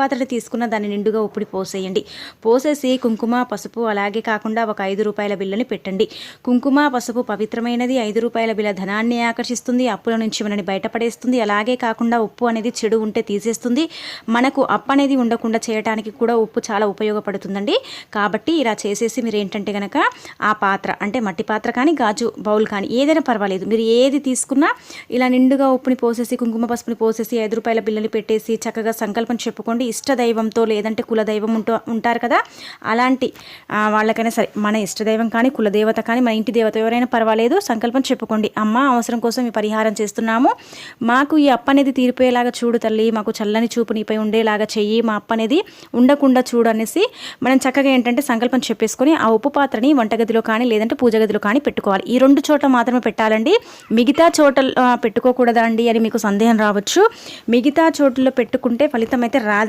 పాత్రని తీసుకున్న దాన్ని నిండుగా ఉప్పుని పోసేయండి. పోసేసి కుంకుమ పసుపు అలాగే కాకుండా ఒక 5 రూపాయల బిళ్ళని పెట్టండి. కుంకుమ పసుపు పవిత్రమైనది. 5 రూపాయల బిళ్ళ ధనాన్ని ఆకర్షిస్తుంది, అప్పుల నుంచి మనని బయటపడేస్తుంది. అలాగే కాకుండా ఉప్పు అనేది చెడు ఉంటే తీసేస్తుంది. మనకు అప్పు అనేది ఉండకుండా చేయడానికి కూడా ఉప్పు చాలా ఉపయోగపడుతుందండి. కాబట్టి ఇలా చేసేసి మీరు ఏంటంటే కనుక ఆ పాత్ర అంటే మట్టి పాత్ర కానీ గాజు బౌల్ కానీ ఏదైనా పర్వాలేదు, మీరు ఏది తీసుకున్నా ఇలా నిండుగా ఉప్పుని పోసేసి కుంకుమ పసుపుని పోసేసి 5 రూపాయల బిళ్ళని పెట్టేసి చక్కగా సంకల్పం చెప్పుకోండి. ఇష్టదైవంతో లేదంటే కులదైవం ఉంటారు కదా, అలాంటి వాళ్ళకైనా సరే, మన ఇష్టదైవం కానీ కులదేవత కానీ మన ఇంటి దేవత ఎవరైనా పర్వాలేదు, సంకల్పం చెప్పుకోండి. అమ్మ అవసరం కోసం ఈ పరిహారం చేస్తున్నాము, మాకు ఈ అప్పు అనేది తీరిపోయేలాగా చూడు తల్లి, మాకు చల్లని చూపు నీపై ఉండేలాగా చెయ్యి, మా అప్పు అనేది ఉండకుండా చూడు అనేసి మనం చక్కగా ఏంటంటే సంకల్పం చెప్పేసుకొని ఆ ఉప్పు పాత్రని వంటగదిలో కానీ లేదంటే పూజ గదిలో కానీ పెట్టుకోవాలి. ఈ 2 చోట్ల మాత్రమే పెట్టాలండి, మిగతా చోట పెట్టుకోకూడదా అండి అని మీకు సందేహం రావచ్చు. మిగతా చోట్లలో పెట్టుకుంటే ఫలితం అయితే రాదు.